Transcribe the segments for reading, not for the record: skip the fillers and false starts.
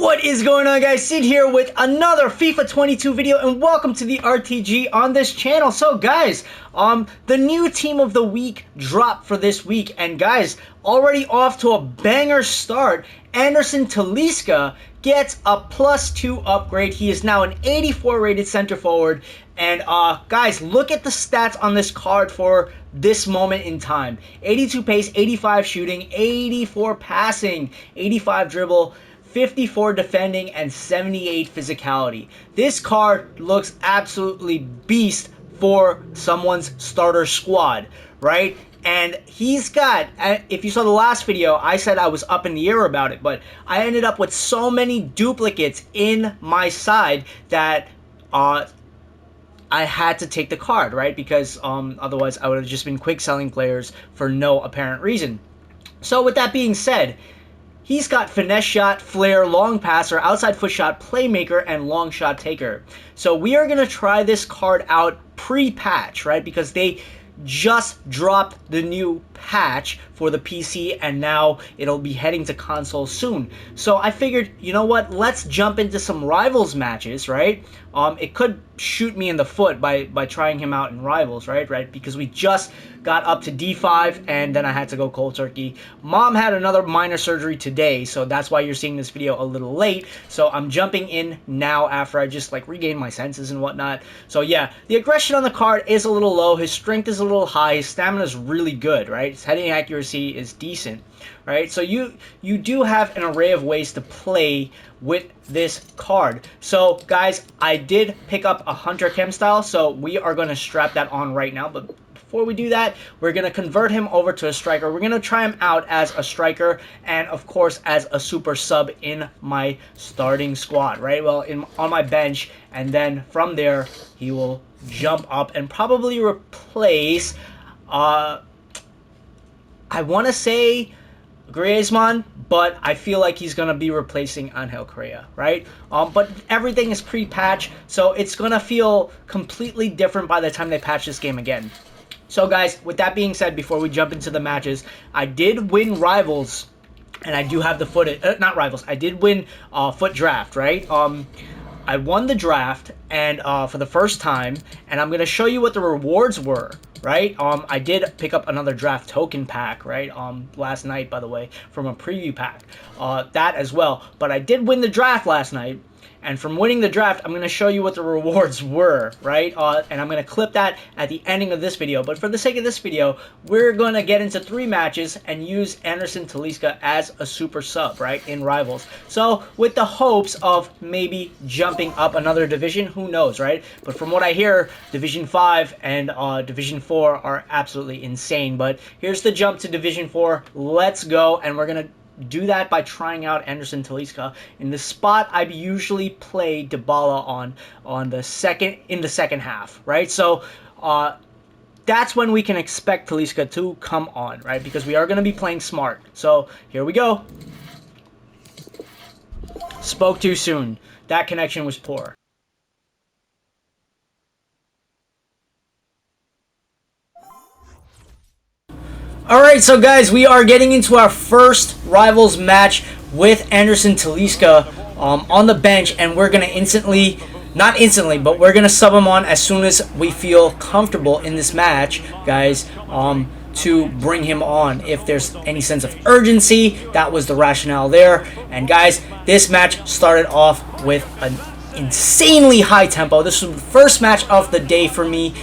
What is going on, guys? Sid here with another FIFA 22 video, and welcome to the RTG on this channel. So guys, the new team of the week dropped for this week, and guys, already off to a banger start. Anderson Talisca gets a +2 upgrade. He is now an 84 rated center forward. And guys, look at the stats on this card for this moment in time. 82 pace, 85 shooting, 84 passing, 85 dribble, 54 defending, and 78 physicality. This card looks absolutely beast for someone's starter squad, right? And he's got, if you saw the last video, I said I was up in the air about it, but I ended up with so many duplicates in my side that I had to take the card, right? Because otherwise I would have just been quick selling players for no apparent reason. So with that being said, he's got finesse shot, flair, long passer, outside foot shot, playmaker, and long shot taker. So we are going to try this card out pre-patch, right? Because they just dropped the new patch for the PC, and now it'll be heading to console soon. So I figured, you know what, let's jump into some Rivals matches, right? It could shoot me in the foot by trying him out in Rivals, right? Because we just got up to D5, and then I had to go cold turkey. Mom had another minor surgery today, so that's why you're seeing this video a little late. So I'm jumping in now after I just like regained my senses and whatnot. So yeah, the aggression on the card is a little low, his strength is a little high, his stamina is really good, right? His heading accuracy is decent, right? So you do have an array of ways to play with this card. So guys, I did pick up a Hunter Chem style, so we are going to strap that on right now. But before we do that, we're going to convert him over to a striker. We're going to try him out as a striker and of course as a super sub in my starting squad, right? Well, on my bench, and then from there he will jump up and probably replace I want to say Griezmann, but I feel like he's going to be replacing Angel Correa, right? But everything is pre-patch, so it's going to feel completely different by the time they patch this game again. So guys, with that being said, before we jump into the matches, I did win Rivals, and I do have the footage, not Rivals, I did win Foot Draft, right? I won the draft, and for the first time, and I'm going to show you what the rewards were, right? I did pick up another draft token pack, right? Last night, by the way, from a preview pack, that as well. But I did win the draft last night, and from winning the draft, I'm going to show you what the rewards were, right? And I'm going to clip that at the ending of this video. But for the sake of this video, we're going to get into 3 matches and use Anderson Talisca as a super sub, right, in Rivals. So with the hopes of maybe jumping up another division, who knows, right? But from what I hear, Division 5 and Division 4 are absolutely insane. But here's the jump to Division 4. Let's go, and we're going to do that by trying out Anderson Talisca in the spot I usually play Dybala on the second half, right? So that's when we can expect Talisca to come on, right? Because we are going to be playing smart. So here we go. Spoke too soon. That connection was poor. Alright, so guys, we are getting into our first Rivals match with Anderson Talisca on the bench, and we're going to not instantly, but we're going to sub him on as soon as we feel comfortable in this match, guys, to bring him on. If there's any sense of urgency, that was the rationale there. And guys, this match started off with an insanely high tempo. This was the first match of the day for me,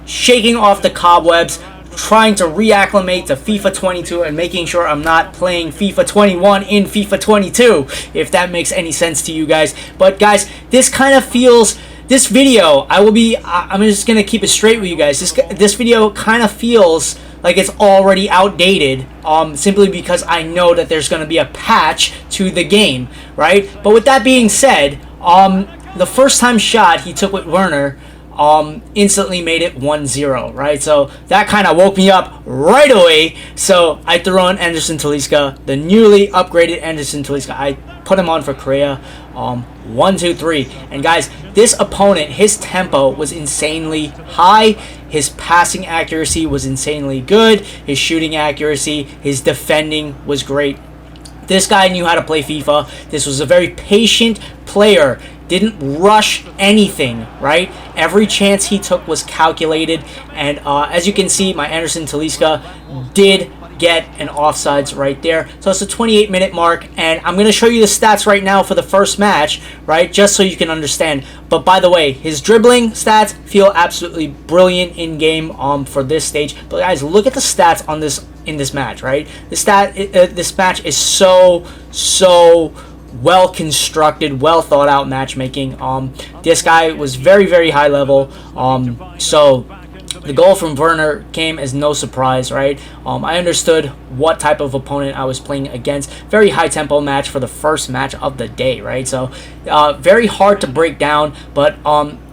shaking off the cobwebs, trying to reacclimate to FIFA 22 and making sure I'm not playing FIFA 21 in FIFA 22, if that makes any sense to you guys. But guys, this kind of feels, this video, I'm just going to keep it straight with you guys. This video kind of feels like it's already outdated, simply because I know that there's going to be a patch to the game, right? But with that being said, the first time shot he took with Werner, instantly made it 1-0, right? So that kind of woke me up right away. So I threw on Anderson Talisca, the newly upgraded Anderson Talisca. I put him on for Correa. 1, 2, 3. And guys, this opponent, his tempo was insanely high. His passing accuracy was insanely good. His shooting accuracy, his defending was great. This guy knew how to play FIFA. This was a very patient player. Didn't rush anything, right? Every chance he took was calculated. And as you can see, my Anderson Talisca did get an offsides right there. So it's a 28-minute mark, and I'm going to show you the stats right now for the first match, right, just so you can understand. But by the way, his dribbling stats feel absolutely brilliant in game for this stage. But guys, look at the stats on this in this match, right? This match is so well constructed, well thought out matchmaking. This guy was very high level. So the goal from Werner came as no surprise, right? I understood what type of opponent I was playing against. Very high tempo match for the first match of the day, right? So very hard to break down, but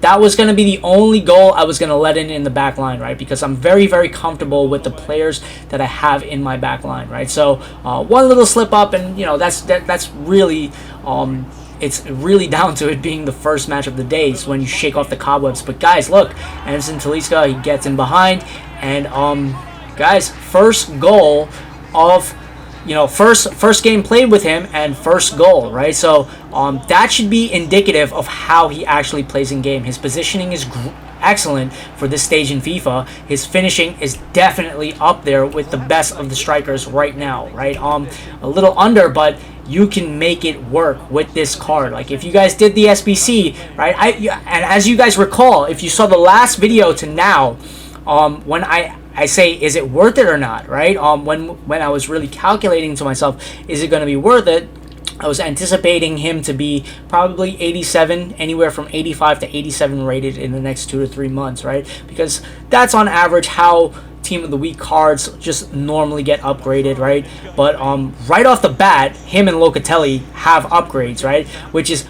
that was going to be the only goal I was going to let in the back line, right? Because I'm very comfortable with the players that I have in my back line, right? So one little slip up, and you know that's really it's really down to it being the first match of the day. So when you shake off the cobwebs. But guys, look, Anderson Talisca, he gets in behind, and guys, first goal of, you know, first game played with him and first goal, right? So that should be indicative of how he actually plays in game. His positioning is excellent for this stage in FIFA. His finishing is definitely up there with the best of the strikers right now, right? A little under, but you can make it work with this card. Like if you guys did the SBC, right? And as you guys recall, if you saw the last video to now, when I say, is it worth it or not, right? When I was really calculating to myself, is it going to be worth it? I was anticipating him to be probably 87, anywhere from 85 to 87 rated in the next 2 to 3 months, right? Because that's on average how Team of the Week cards just normally get upgraded, right? But right off the bat, him and Locatelli have upgrades, right? Which is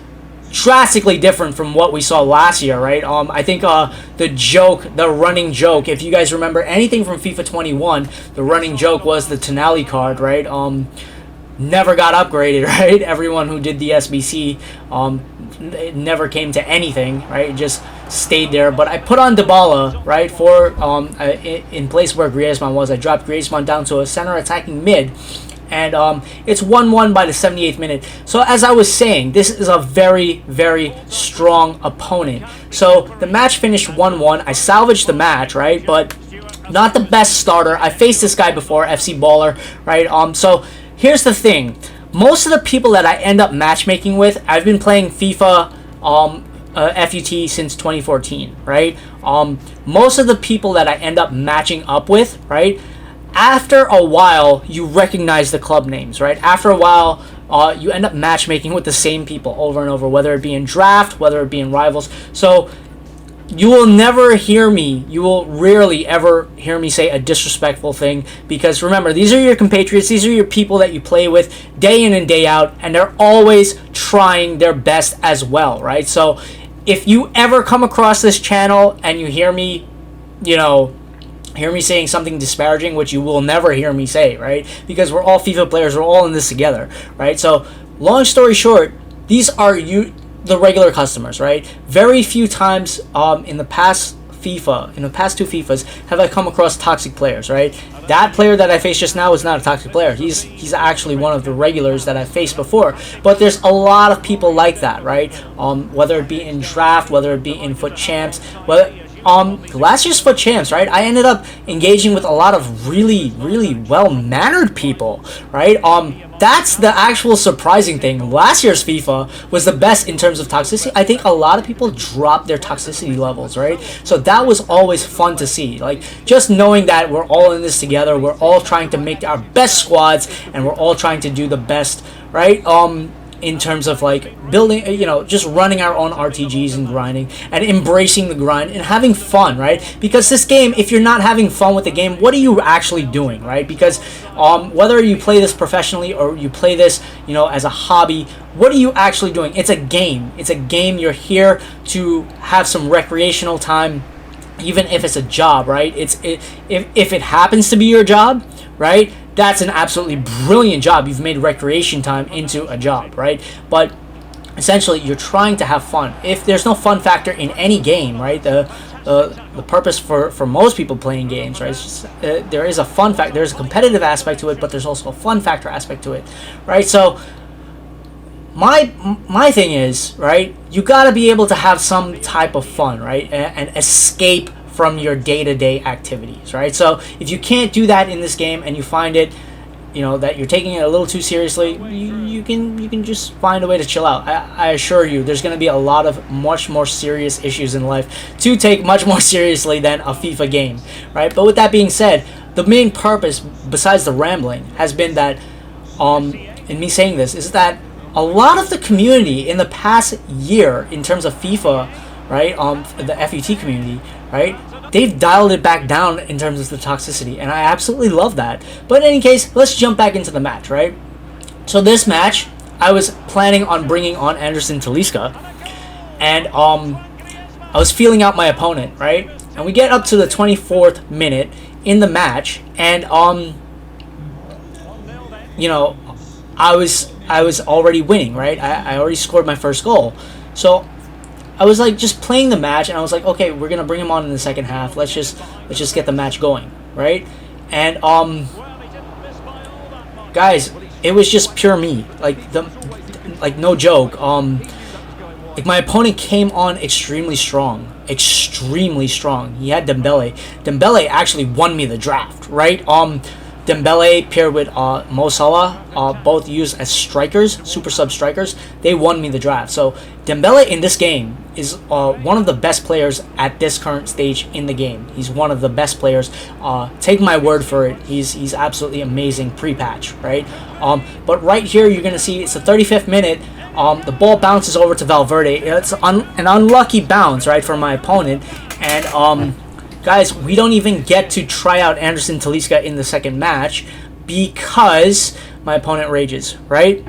drastically different from what we saw last year, right? I think the running joke, if you guys remember anything from FIFA 21, the running joke was the Tonali card, right? Never got upgraded, right? Everyone who did the SBC, it never came to anything, right? It just stayed there. But I put on Dybala, right, for in place where Griezmann was. I dropped Griezmann down to a center attacking mid, and it's 1-1 by the 78th minute. So as I was saying, this is a very strong opponent. So the match finished 1-1. I salvaged the match, right? But not the best starter. I faced this guy before, FC Baller, right? So here's the thing. Most of the people that I end up matchmaking with, I've been playing FIFA FUT since 2014, right? Most of the people that I end up matching up with, right, after a while, you recognize the club names, right? After a while, you end up matchmaking with the same people over and over, whether it be in draft, whether it be in rivals. So you will never hear me, you will rarely ever hear me say a disrespectful thing, because remember, these are your compatriots, these are your people that you play with day in and day out, and they're always trying their best as well, right? So if you ever come across this channel and you hear me, you know, hear me saying something disparaging, which you will never hear me say, right? Because we're all FIFA players, we're all in this together, right? So long story short, these are the regular customers, right? Very few times in the past two FIFAs, have I come across toxic players, right? That player that I faced just now is not a toxic player. He's actually one of the regulars that I faced before. But there's a lot of people like that, right? Whether it be in draft, whether it be in FUT Champs, last year's FUT Champs, right? I ended up engaging with a lot of really well-mannered people, right? That's the actual surprising thing. Last year's FIFA was the best in terms of toxicity. I think a lot of people dropped their toxicity levels, right? So that was always fun to see. Like, just knowing that we're all in this together, we're all trying to make our best squads, and we're all trying to do the best, right? In terms of like building, you know, just running our own RTGs and grinding and embracing the grind and having fun, right? Because this game, if you're not having fun with the game, what are you actually doing, right? Because whether you play this professionally or you play this, you know, as a hobby, what are you actually doing? It's a game. It's a game. You're here to have some recreational time, even if it's a job, right? If it happens to be your job, right? That's an absolutely brilliant job. You've made recreation time into a job, right? But essentially you're trying to have fun. If there's no fun factor in any game, right, the purpose for most people playing games, right, it's just, there is a fun factor, there's a competitive aspect to it, but there's also a fun factor aspect to it, right? So my thing is, right, you got to be able to have some type of fun, right, and escape from your day-to-day activities, right? So if you can't do that in this game and you find it, you know, that you're taking it a little too seriously, you can just find a way to chill out. I assure you, there's going to be a lot of much more serious issues in life to take much more seriously than a FIFA game, right? But with that being said, the main purpose, besides the rambling, has been that, in me saying this, is that a lot of the community in the past year, in terms of FIFA, right, the FUT community, right, they've dialed it back down in terms of the toxicity, and I absolutely love that. But in any case, let's jump back into the match, right? So this match, I was planning on bringing on Anderson Talisca, and I was feeling out my opponent, right? And we get up to the 24th minute in the match, and you know, I was already winning, right? I already scored my first goal, so I was like just playing the match, and I was like, okay, we're gonna bring him on in the second half. Let's just get the match going, right? And guys, it was just pure me, like no joke. Like my opponent came on extremely strong. He had Dembele. Dembele actually won me the draft, right? Dembele paired with Mo Salah, both used as strikers, super sub strikers. They won me the draft. So Dembele in this game is one of the best players at this current stage in the game. He's one of the best players. Take my word for it. He's absolutely amazing pre-patch, right? But right here you're gonna see it's the 35th minute. The ball bounces over to Valverde. It's an unlucky bounce, right, for my opponent, and guys, we don't even get to try out Anderson Talisca in the second match because my opponent rages, right?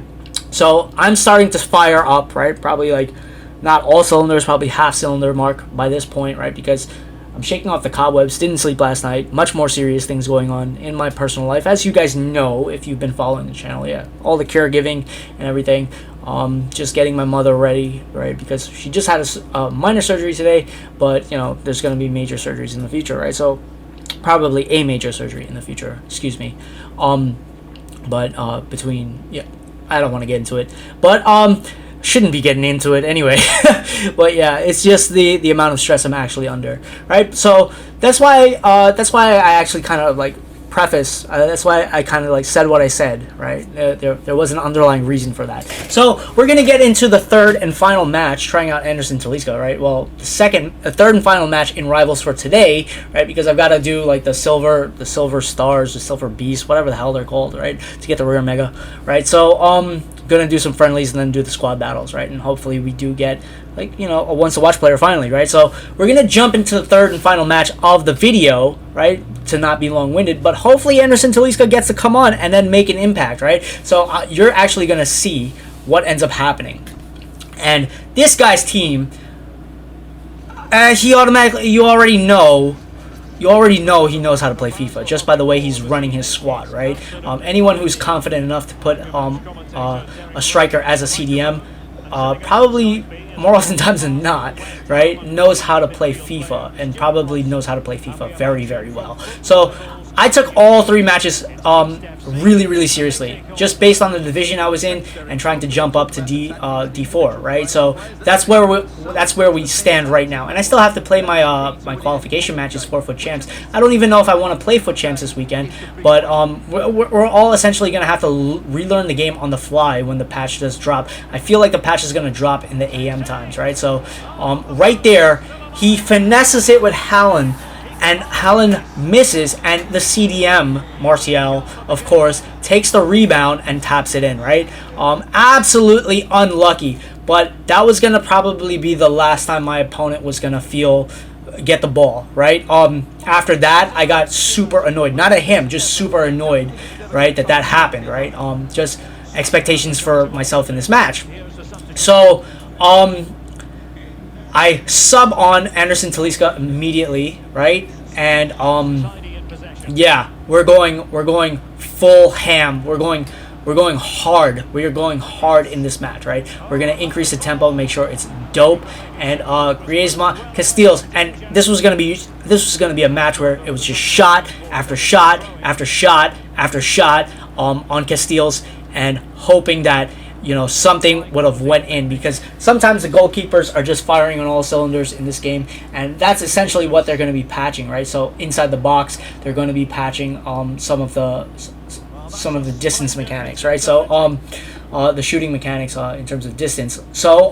So I'm starting to fire up, right? Probably like not all cylinders, probably half cylinder mark by this point, right? Because I'm shaking off the cobwebs, didn't sleep last night, much more serious things going on in my personal life. As you guys know, if you've been following the channel, yeah, all the caregiving and everything. Just getting my mother ready, right? Because she just had a minor surgery today, but you know, there's going to be major surgeries in the future, right? So probably a major surgery in the future, excuse me. But between, yeah, I don't want to get into it, but shouldn't be getting into it anyway. But yeah, it's just the amount of stress I'm actually under, right? So that's why I actually kind of like preface, that's why I kind of like said what I said, right? There was an underlying reason for that. So we're gonna get into the third and final match, trying out Anderson Talisca, right? Well, the third and final match in Rivals for today, right? Because I've got to do like the silver stars, the silver beast, whatever the hell they're called, right? To get the rare mega, right? So gonna do some friendlies and then do the squad battles, right? And hopefully we do get like, you know, a once to watch player finally, right? So we're gonna jump into the third and final match of the video, right? To not be long-winded, but hopefully Anderson Talisca gets to come on and then make an impact, right? So you're actually gonna see what ends up happening. And this guy's team, you already know he knows how to play FIFA just by the way he's running his squad, right? Anyone who's confident enough to put a striker as a CDM, probably more oftentimes than not, right, knows how to play FIFA, and probably knows how to play FIFA very, very well. So I took all three matches really, really seriously, just based on the division I was in and trying to jump up to D4, right? So that's where we stand right now, and I still have to play my my qualification matches for Foot Champs. I don't even know if I want to play Foot Champs this weekend, but we're all essentially gonna have to relearn the game on the fly when the patch does drop. I feel like the patch is gonna drop in the AM times, right? So right there, he finesses it with Hallen. And Hallen misses, and the CDM, Martial, of course, takes the rebound and taps it in, right? Absolutely unlucky, but that was going to probably be the last time my opponent was going to get the ball, right? After that, I got super annoyed. Not at him, just super annoyed, right, that happened, right? Just expectations for myself in this match. So, I sub on Anderson Talisca immediately, right? And yeah, we're going full ham. We're going we're going hard. We are going hard in this match, right? We're gonna increase the tempo, make sure it's dope. And Griezmann, Casteels, and this was gonna be a match where it was just shot after shot after shot after shot on Casteels, and hoping that, you know, something would have went in, because sometimes the goalkeepers are just firing on all cylinders in this game, and that's essentially what they're going to be patching, right? So inside the box, they're going to be patching some of the distance mechanics, right? So the shooting mechanics in terms of distance. So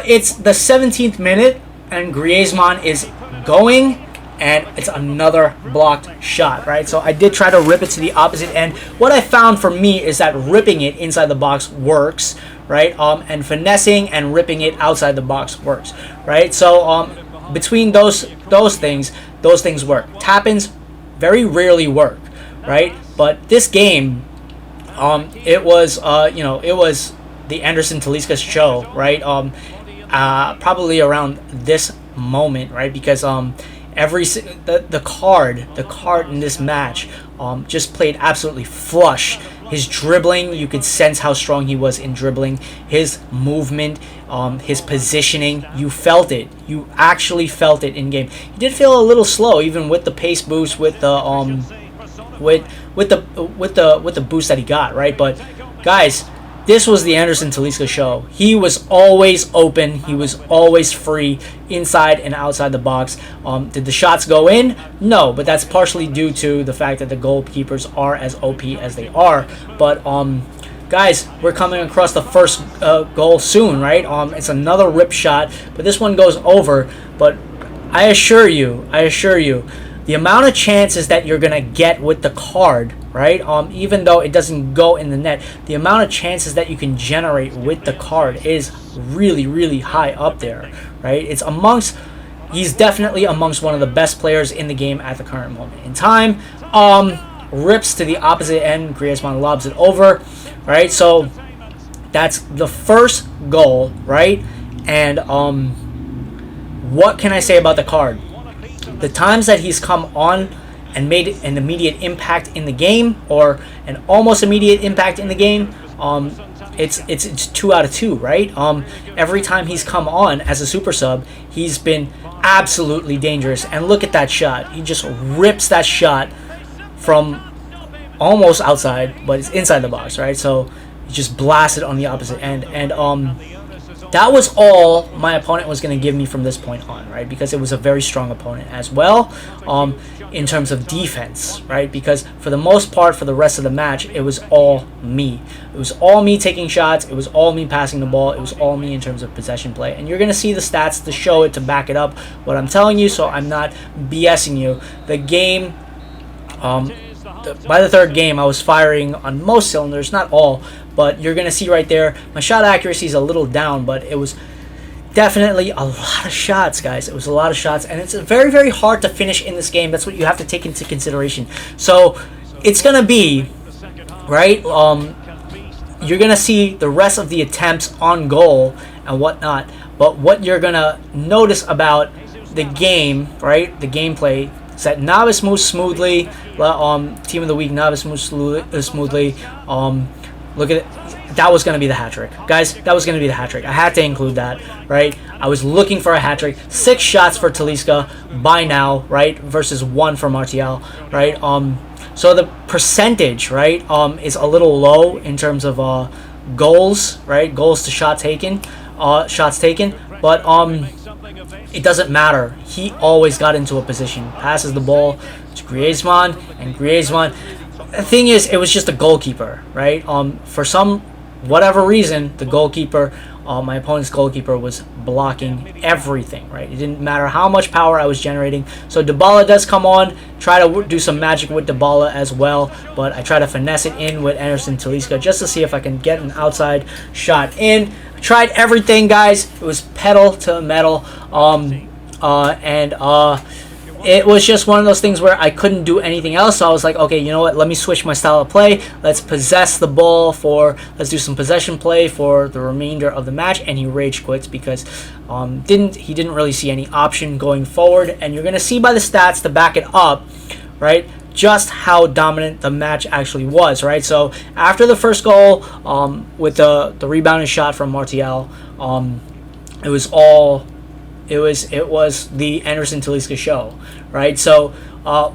it's the 17th minute, and Griezmann is going, and it's another blocked shot, right? So I did try to rip it to the opposite end. What I found for me is that ripping it inside the box works, right? And finessing and ripping it outside the box works, right? So between those things work. Tap-ins very rarely work, right? But this game, it was it was the Anderson Talisca show, right? Probably around this moment, right? Because the card in this match just played absolutely flush. His dribbling, you could sense how strong he was in dribbling. His movement, his positioning, you felt it. You actually felt it in game. He did feel a little slow, even with the pace boost, with the boost that he got, right? But guys, this was the Anderson Talisca show. He was always open. He was always free inside and outside the box. Did the shots go in? No, but that's partially due to the fact that the goalkeepers are as OP as they are. But guys, we're coming across the first goal soon, right? It's another rip shot, but this one goes over. But I assure you, the amount of chances that you're gonna get with the card, right? Even though it doesn't go in the net, the amount of chances that you can generate with the card is really, really high up there, right? He's definitely amongst one of the best players in the game at the current moment in time. Rips to the opposite end, Griezmann lobs it over, right? So that's the first goal, right? And what can I say about the card? The times that he's come on and made an immediate impact in the game, or an almost immediate impact in the game, it's 2 out of 2, right? Every time he's come on as a super sub, he's been absolutely dangerous. And look at that shot. He just rips that shot from almost outside, but it's inside the box, right? So he just blasted on the opposite end, and that was all my opponent was going to give me from this point on, right? Because it was a very strong opponent as well, in terms of defense, right? Because for the most part, for the rest of the match, it was all me. It was all me taking shots. It was all me passing the ball. It was all me in terms of possession play. And you're going to see the stats to show it, to back it up, what I'm telling you, so I'm not BSing you. The game, by the third game, I was firing on most cylinders, not all, but you're going to see right there, my shot accuracy is a little down, but it was definitely a lot of shots, guys. It was a lot of shots, and it's very, very hard to finish in this game. That's what you have to take into consideration. So it's going to be, right, you're going to see the rest of the attempts on goal and whatnot, but what you're going to notice about the game, right, the gameplay, is that Navas moves smoothly. Team of the week, Navas moves smoothly. Look at it. That was going to be the hat trick. Guys, that was going to be the hat trick. I had to include that, right? I was looking for a hat trick. 6 shots for Talisca by now, right? Versus 1 for Martial, right? So the percentage, right, is a little low in terms of goals, right? Goals to shots taken. But it doesn't matter. He always got into a position. Passes the ball to Griezmann, and Griezmann. The thing is, it was just a goalkeeper, right? For whatever reason, the goalkeeper, my opponent's goalkeeper, was blocking everything, right? It didn't matter how much power I was generating. So Dybala does come on, try to do some magic with Dybala as well, but I try to finesse it in with Anderson Talisca just to see if I can get an outside shot in. I tried everything, guys. It was pedal to metal, it was just one of those things where I couldn't do anything else. So I was like, okay, you know what? Let me switch my style of play. Let's possess the ball let's do some possession play for the remainder of the match. And he rage quits because he didn't really see any option going forward. And you're gonna see by the stats to back it up, right? just how dominant the match actually was, right? So after the first goal, with the rebounding shot from Martial, it was the Anderson Talisca show, right? So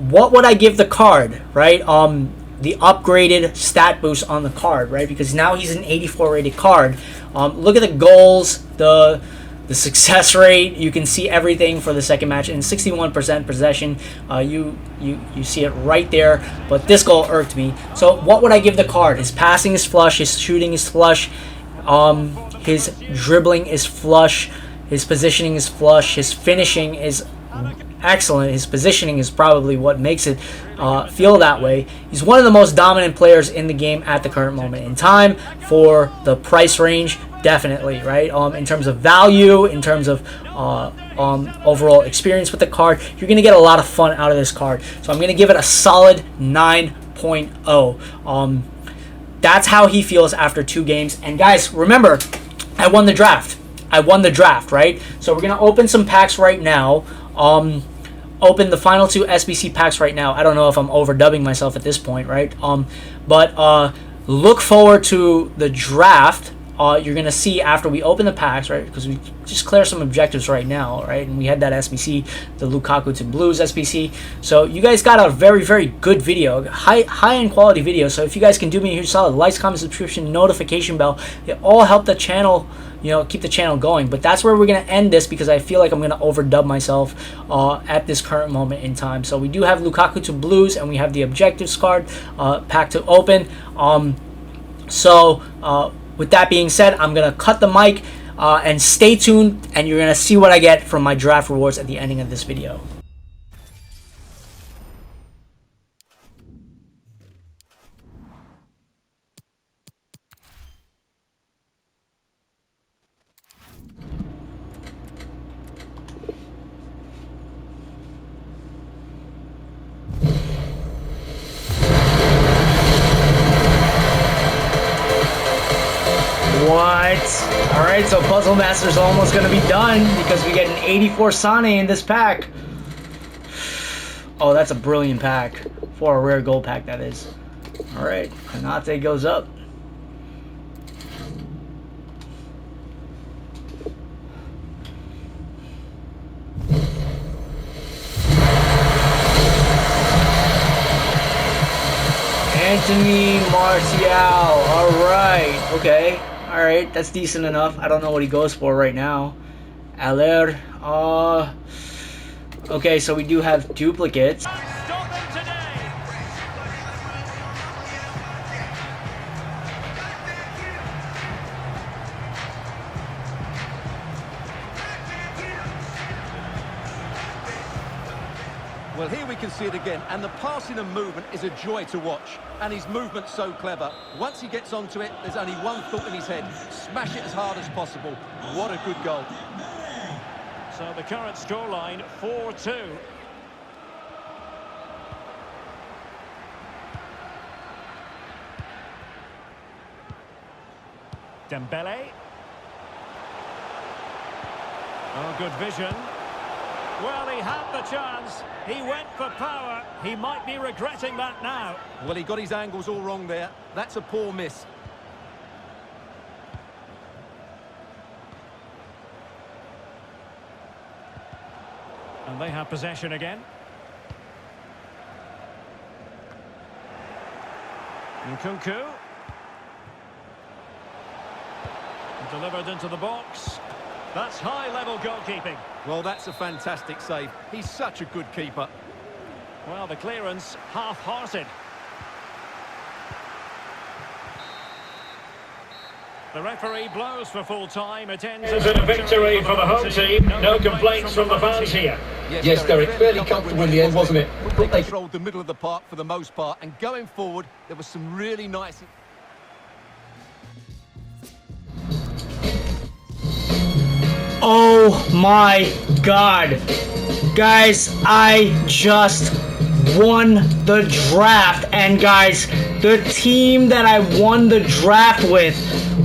what would I give the card, right? The upgraded stat boost on the card, right? Because now he's an 84 rated card. Look at the goals, the success rate. You can see everything for the second match, and 61% possession. You see it right there. But this goal irked me. So what would I give the card? His passing is flush. His shooting is flush. His dribbling is flush. His positioning is flush. His finishing is excellent. His positioning is probably what makes it feel that way. He's one of the most dominant players in the game at the current moment in time. For the price range, definitely, right? In terms of value, in terms of overall experience with the card, you're going to get a lot of fun out of this card. So I'm going to give it a solid 9.0. That's how he feels after 2 games. And guys, remember, I won the draft. Right? So we're going to open some packs right now. Open the final 2 SBC packs right now. I don't know if I'm overdubbing myself at this point, right? But look forward to the draft. You're going to see after we open the packs, right? Because we just clear some objectives right now, right? And we had that SBC, the Lukaku to Blues SBC. So you guys got a very, very good video, high-end quality video. So if you guys can do me a huge solid, likes, comment, subscription, notification bell, it all help the channel, keep the channel going. But that's where we're going to end this, because I feel like I'm going to overdub myself at this current moment in time. So we do have Lukaku to Blues, and we have the objectives card pack to open. With that being said, I'm going to cut the mic and stay tuned, and you're going to see what I get from my draft rewards at the ending of this video. What? Alright, so Puzzle Master's almost going to be done, because we get an 84 Sane in this pack. Oh, that's a brilliant pack. For a rare gold pack, that is. Alright, Konate goes up. Anthony Martial. Alright, okay. Alright, that's decent enough. I don't know what he goes for right now. Aller. Okay, so we do have duplicates. Well, here we can see it again, and the passing and movement is a joy to watch. And his movement's so clever. Once he gets onto it, there's only one thought in his head: smash it as hard as possible. What a good goal. So the current scoreline, 4-2. Dembele. Oh, good vision. Well, he had the chance. He went for power. He might be regretting that now. Well, he got his angles all wrong there. That's a poor miss. And they have possession again. Nkunku. Delivered into the box. That's high-level goalkeeping. Well, that's a fantastic save. He's such a good keeper. Well, the clearance half-hearted. The referee blows for full time. It ends It's a victory for the home team. No complaints from the fans here. Yes, Derek, fairly comfortable in the end, wasn't it? They controlled the middle of the park for the most part, and going forward, there was some really nice... Oh my God. Guys, I just won the draft. And guys, the team that I won the draft with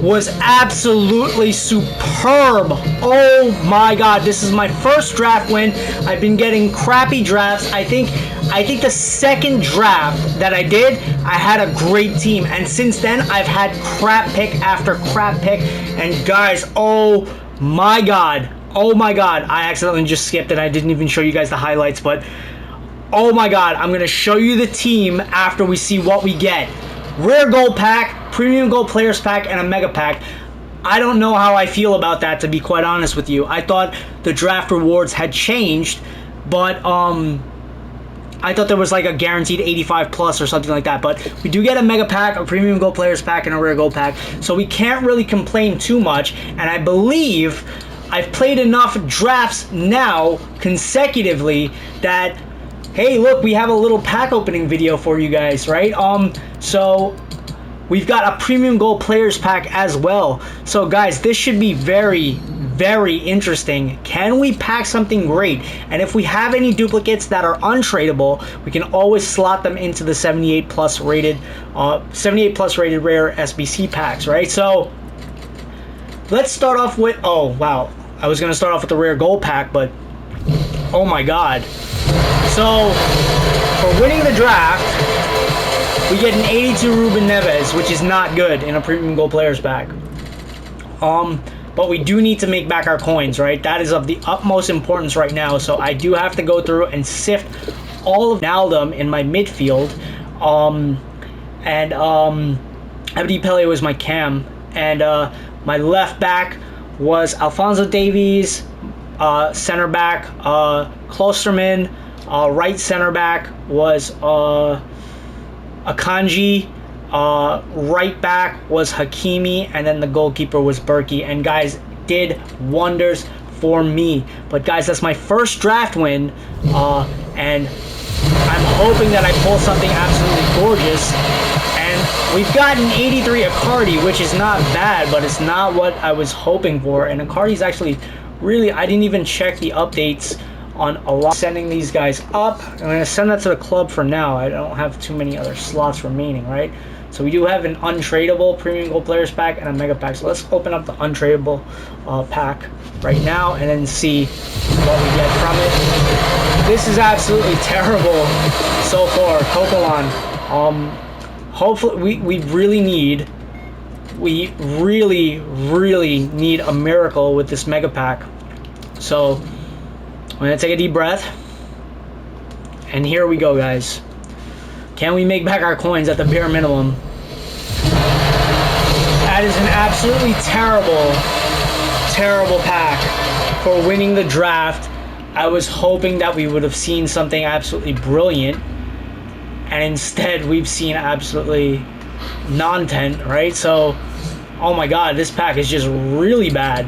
was absolutely superb. Oh my God, this is my first draft win. I've been getting crappy drafts. I think I think the second draft that I did, I had a great team. And since then, I've had crap pick after crap pick. And guys, oh my God. Oh my God. I accidentally just skipped it. I didn't even show you guys the highlights. But oh my God. I'm going to show you the team after we see what we get. Rare gold pack, premium gold players pack, and a mega pack. I don't know how I feel about that, to be quite honest with you. I thought the draft rewards had changed, but I thought there was like a guaranteed 85 plus or something like that. But we do get a mega pack, a premium gold players pack, and a rare gold pack, so we can't really complain too much. And I believe I've played enough drafts now consecutively that, hey, look, we have a little pack opening video for you guys, right? So we've got a premium gold players pack as well. So guys, this should be very, very interesting. Can we pack something great? And if we have any duplicates that are untradeable, we can always slot them into the 78 plus rated rare SBC packs, right? So let's start off with, oh wow, I was gonna start off with the rare gold pack, but oh my God. So for winning the draft, we get an 82 Ruben Neves, which is not good in a premium gold players pack. But we do need to make back our coins, right? That is of the utmost importance right now. So I do have to go through and sift all of Naldum in my midfield. Abdi Pele was my cam, and my left back was Alphonso Davies, center back Klosterman, right center back was Akanji, right back was Hakimi, and then the goalkeeper was Berkey. And guys, did wonders for me. But guys, that's my first draft win, and I'm hoping that I pull something absolutely gorgeous. And we've got an 83 Icardi, which is not bad, but it's not what I was hoping for. And Icardi's actually really, I didn't even check the updates on a lot. Sending these guys up. I'm going to send that to the club for now. I don't have too many other slots remaining, right? So we do have an untradeable premium gold players pack and a mega pack. So let's open up the untradeable pack right now and then see what we get from it. This is absolutely terrible so far. Coquelin. Hopefully we really need a miracle with this mega pack. So I'm going to take a deep breath. And here we go, guys. Can we make back our coins at the bare minimum? That is an absolutely terrible, terrible pack for winning the draft. I was hoping that we would have seen something absolutely brilliant. And instead, we've seen absolutely non-tent, right? So, oh my God, this pack is just really bad.